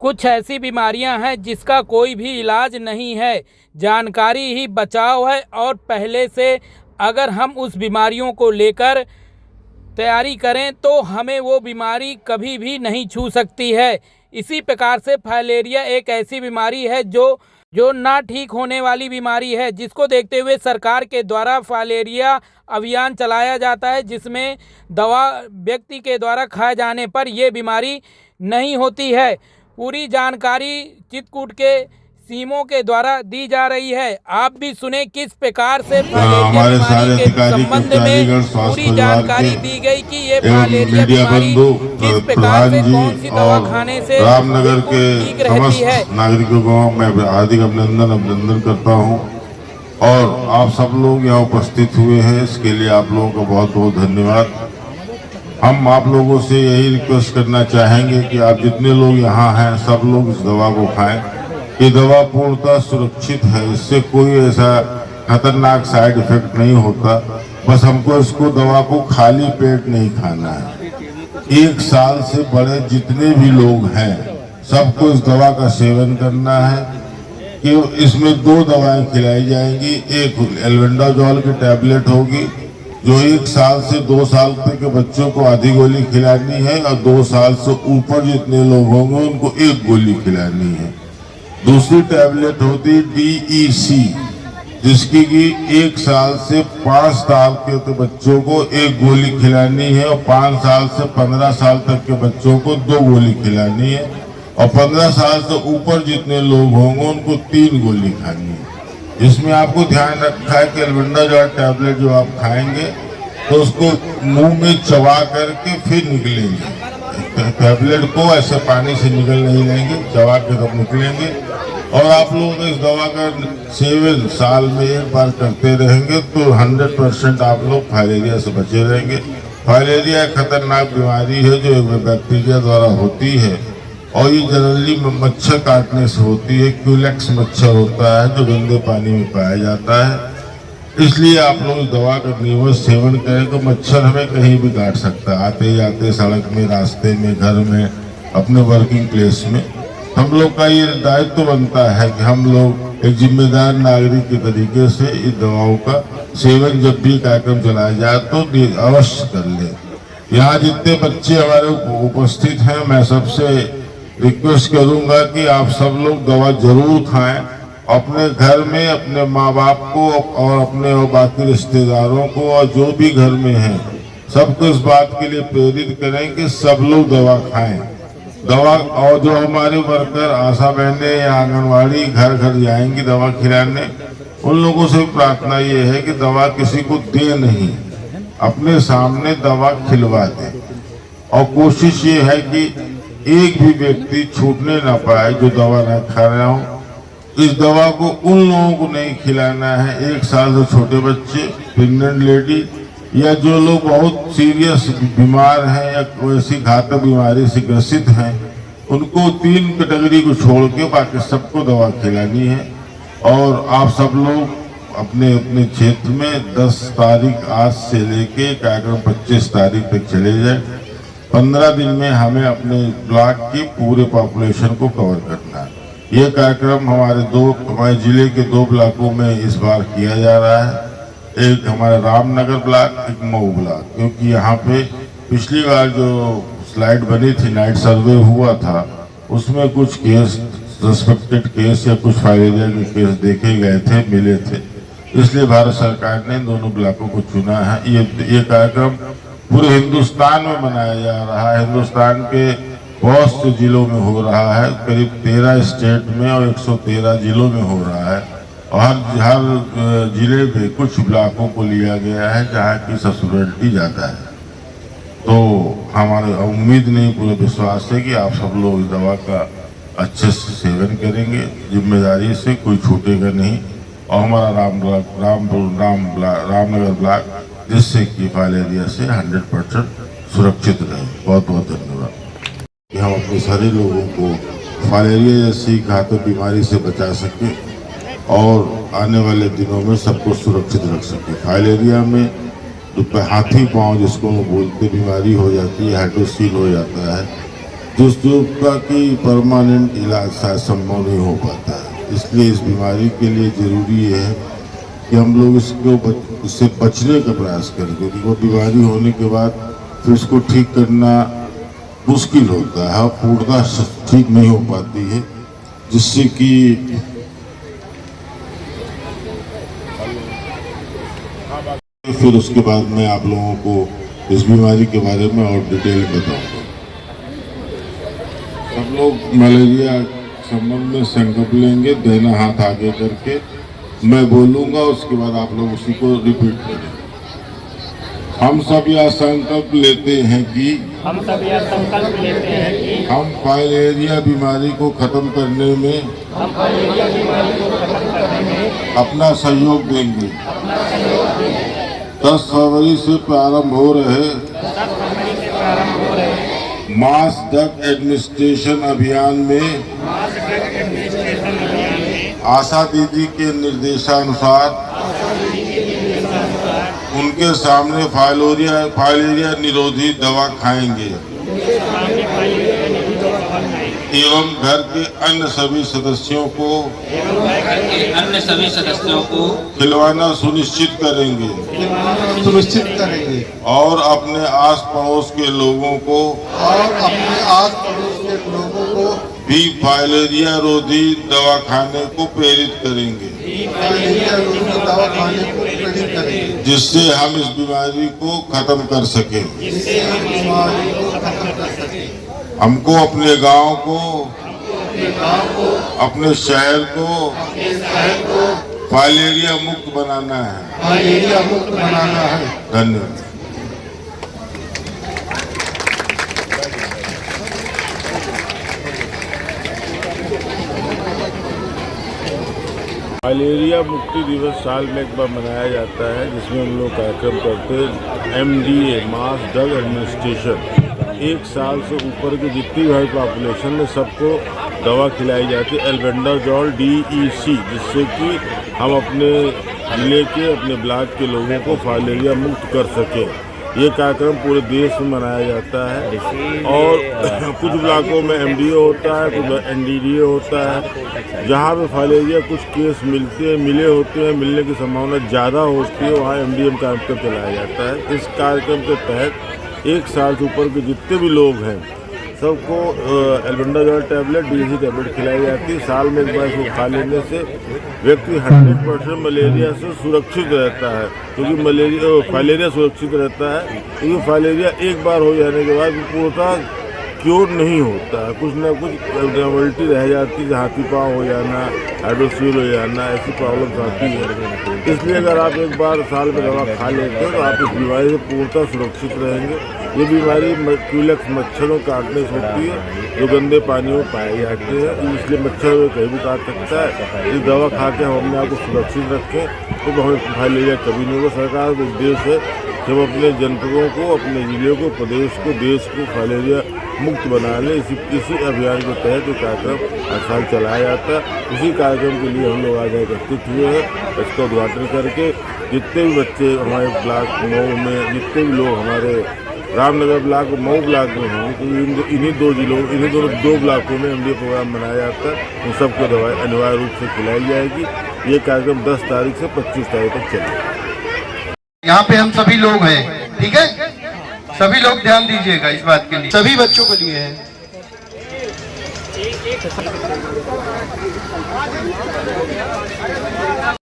कुछ ऐसी बीमारियां हैं जिसका कोई भी इलाज नहीं है, जानकारी ही बचाव है। और पहले से अगर हम उस बीमारियों को लेकर तैयारी करें तो हमें वो बीमारी कभी भी नहीं छू सकती है। इसी प्रकार से फाइलेरिया एक ऐसी बीमारी है जो ना ठीक होने वाली बीमारी है, जिसको देखते हुए सरकार के द्वारा फाइलेरिया अभियान चलाया जाता है, जिसमें दवा व्यक्ति के द्वारा खाए जाने पर ये बीमारी नहीं होती है। पूरी जानकारी चित्रकूट के सीमों के द्वारा दी जा रही है। आप भी सुने किस प्रकार से फाइलेरिया बीमारी के संबंध में पूरी जानकारी दी गई कि ये फाइलेरिया बीमारी किस प्रकार से कौन सी दवा खाने से रामनगर के ठीक रहती है। नागरिकों को मैं हार्दिक अभिनंदन करता हूं और आप सब लोग यहाँ उपस्थित हुए हैं, इसके लिए आप लोगों का बहुत बहुत धन्यवाद। हम आप लोगों से यही रिक्वेस्ट करना चाहेंगे कि आप जितने लोग यहाँ हैं सब लोग इस दवा को खाएं। ये दवा पूर्णतः सुरक्षित है, इससे कोई ऐसा खतरनाक साइड इफेक्ट नहीं होता। बस हमको इसको दवा को खाली पेट नहीं खाना है। 1 साल से बड़े जितने भी लोग हैं सबको इस दवा का सेवन करना है। कि इसमें 2 दवाएं खिलाई जाएंगी। एक एल्बेंडाजोल की टैबलेट होगी जो 1 साल से 2 साल तक के बच्चों को आधी गोली खिलानी है और 2 साल से ऊपर जितने लोग होंगे उनको 1 गोली खिलानी है। दूसरी टैबलेट होती DEC जिसकी कि 1 साल से 5 साल के तो बच्चों को 1 गोली खिलानी है और 5 साल से 15 साल तक के बच्चों को 2 गोली खिलानी है और 15 साल से ऊपर जितने लोग होंगे उनको 3 गोली खानी है। इसमें आपको ध्यान रखा है कि एल्बेंडाजोल टैबलेट जो आप खाएंगे तो उसको मुंह में चबा करके फिर निकलेंगे। टैबलेट को ऐसे पानी से निकल नहीं लेंगे, चबा के तब निकलेंगे। और आप लोग इस दवा का सेवन साल में 1 बार करते रहेंगे तो 100% आप लोग फाइलेरिया से बचे रहेंगे। फाइलेरिया एक खतरनाक बीमारी है जो बैक्टीरिया द्वारा होती है और ये जनरली मच्छर काटने से होती है। क्यूलेक्स मच्छर होता है जो गंदे पानी में पाया जाता है। इसलिए आप लोग इस दवा का नियमित सेवन करें तो मच्छर हमें कहीं भी काट सकता है, आते जाते सड़क में, रास्ते में, घर में, अपने वर्किंग प्लेस में। हम लोग का ये दायित्व बनता है कि हम लोग एक जिम्मेदार नागरिक के तरीके से इस दवाओं का सेवन जब भी कार्यक्रम चलाया जाए तो अवश्य कर ले। यहाँ जितने बच्चे हमारे उपस्थित हैं मैं सबसे रिक्वेस्ट करूंगा कि आप सब लोग दवा जरूर खाएं। अपने घर में अपने माँ बाप को और अपने और बाकी रिश्तेदारों को और जो भी घर में हैं सबको इस बात के लिए प्रेरित करें कि सब लोग दवा खाएं। दवा और जो हमारे वर्कर आशा बहनें या आंगनवाड़ी घर घर जाएंगी दवा खिलाने, उन लोगों से प्रार्थना ये है कि दवा किसी को दे नहीं, अपने सामने दवा खिलवा दे। और कोशिश ये है कि एक भी व्यक्ति छूटने ना पाए जो दवा ना खा रहा हो। इस दवा को उन लोगों को नहीं खिलाना है 1 साल से छोटे बच्चे, प्रेग्नेंट लेडी या जो लोग बहुत सीरियस बीमार हैं या कोई ऐसी घातक बीमारी से ग्रसित हैं, उनको 3 कैटेगरी को छोड़ के बाकी सबको दवा खिलानी है। और आप सब लोग अपने अपने क्षेत्र में 10 तारीख आज से लेके कार्यक्रम 25 तारीख तक चले जाए। 15 दिन में हमें अपने ब्लॉक की पूरे पॉपुलेशन को कवर करना है। ये कार्यक्रम हमारे जिले के 2 ब्लॉकों में इस बार किया जा रहा है। एक हमारा रामनगर ब्लॉक, एक मऊ ब्लॉक, क्योंकि यहाँ पे पिछली बार जो स्लाइड बनी थी, नाइट सर्वे हुआ था, उसमें कुछ केस, सस्पेक्टेड केस या कुछ फाइलेरिया के केस देखे गए थे, मिले थे। इसलिए भारत सरकार ने दोनों ब्लॉकों को चुना है। ये कार्यक्रम पूरे हिंदुस्तान में मनाया जा रहा है। हिंदुस्तान के बहुत से जिलों में हो रहा है, करीब 13 स्टेट में और 113 जिलों में हो रहा है। और हर जिले में कुछ ब्लॉकों को लिया गया है जहाँ की सब्सिडिटी ज़्यादा है। तो हमारे उम्मीद नहीं, पूरा विश्वास है कि आप सब लोग इस दवा का अच्छे से सेवन करेंगे, जिम्मेदारी से, कोई छूटेगा नहीं। और हमारा रामनगर ब्लॉक जिससे कि फाइलेरिया से 100% सुरक्षित रहे। बहुत बहुत धन्यवाद। कि हम अपने सारे लोगों को फाइलेरिया जैसी घातक बीमारी से बचा सकें और आने वाले दिनों में सबको सुरक्षित रख सकें। फाइलेरिया में जो हाथी पाँव जिसको बोलते बीमारी हो जाती है, हाइड्रोसील हो जाता है, का की परमानेंट इलाज शायद संभव नहीं हो पाता है। इसलिए इस बीमारी के लिए जरूरी है कि हम लोग इससे बचने का प्रयास करें, क्योंकि वो बीमारी होने के बाद फिर इसको ठीक करना मुश्किल होता है, पूर्णतः ठीक नहीं हो पाती है, जिससे कि फिर उसके बाद मैं आप लोगों को इस बीमारी के बारे में और डिटेल बताऊंगा। सब लोग मलेरिया संबंध में संकल्प लेंगे, देना हाथ आगे करके, मैं बोलूंगा, उसके बाद आप लोग उसी को रिपीट करें। हम सब यह संकल्प लेते हैं कि हम फाइलेरिया बीमारी को खत्म करने में अपना सहयोग देंगे। 10 फरवरी से प्रारंभ हो रहे मास ड्रग एडमिनिस्ट्रेशन अभियान में आशा दीदी के निर्देशानुसार उनके सामने फाइलेरिया निरोधी दवा खाएंगे एवं घर के अन्य सभी सदस्यों को खिलवाना सुनिश्चित करेंगे और अपने आस पड़ोस के लोगों को भी फाइलेरिया रोधी दवा खाने को प्रेरित करेंगे, जिससे हम इस बीमारी को खत्म कर सकें। हमको अपने गांव को, अपने शहर को फाइलेरिया मुक्त बनाना है। धन्यवाद। फाइलेरिया मुक्ति दिवस साल में एक बार मनाया जाता है, जिसमें हम लोग कार्यक्रम करते हैं। MDA मास ड्रग एडमिनिस्ट्रेशन 1 साल से ऊपर की जितनी भी पॉपुलेशन में सबको दवा खिलाई जाती है एल्बेंडाजोल DEC, जिससे कि हम अपने जिले के, अपने ब्लॉक के लोगों को फाइलेरिया मुक्त कर सकें। ये कार्यक्रम पूरे देश में मनाया जाता है और कुछ ब्लॉकों में MDA होता है, कुछ NDDA होता है। जहाँ पे फाइलेरिया कुछ केस मिले होते हैं, मिलने की संभावना ज़्यादा होती है, वहाँ MDM कार्यक्रम चलाया जाता है। इस कार्यक्रम के तहत 1 साल से ऊपर के जितने भी लोग हैं सबको एल्बेंडाजोल टैबलेट, DEC टैबलेट खिलाई जाती है। साल में एक बार इसको खा लेने से व्यक्ति 100% मलेरिया से सुरक्षित रहता है, क्योंकि फाइलेरिया सुरक्षित रहता है, क्योंकि फाइलेरिया एक बार हो जाने के बाद पूर्णतः क्योर नहीं होता है, कुछ ना कुछ एबनॉर्मलिटी रह जाती है, हाथी पाँव हो जाना, हाइड्रोसील हो जाना, ऐसी प्रॉब्लम्स आती है। इसलिए अगर आप एक बार साल में दवा खा लेते हो तो आप इस बीमारी से पूर्णतः सुरक्षित रहेंगे। ये बीमारी क्यूलेक्स मच्छरों काटने से होती है, जो गंदे पानी में पाए जाते हैं, इसलिए मच्छर कहीं भी काट सकता है। इस दवा खा के हम अपने आप को सुरक्षित रखें तो हमें फाइलेरिया कभी नहीं होगा। सरकार का उद्देश्य है कि हम अपने जनपदों को, अपने जिले को, प्रदेश को, देश को फाइलेरिया मुक्त बना ले। इसी अभियान के तहत ये कार्यक्रम हर साल चलाया जाता है। इसी कार्यक्रम के लिए हम लोग आज एकत्रित हुए हैं। इसका उद्घाटन करके जितने भी बच्चे हमारे ब्लॉक मऊ में, जितने भी लोग हमारे रामनगर ब्लॉक और मऊ ब्लॉक में होंगे, तो इन्हीं दोनों 2 ब्लॉकों में MDA प्रोग्राम मनाया जाता है। उन सबको दवाई अनिवार्य रूप से खिलाई जाएगी। ये कार्यक्रम 10 तारीख से 25 तारीख तक चलेगा। यहाँ पे हम सभी लोग हैं, ठीक है? सभी लोग ध्यान दीजिएगा इस बात के लिए, सभी बच्चों के लिए है।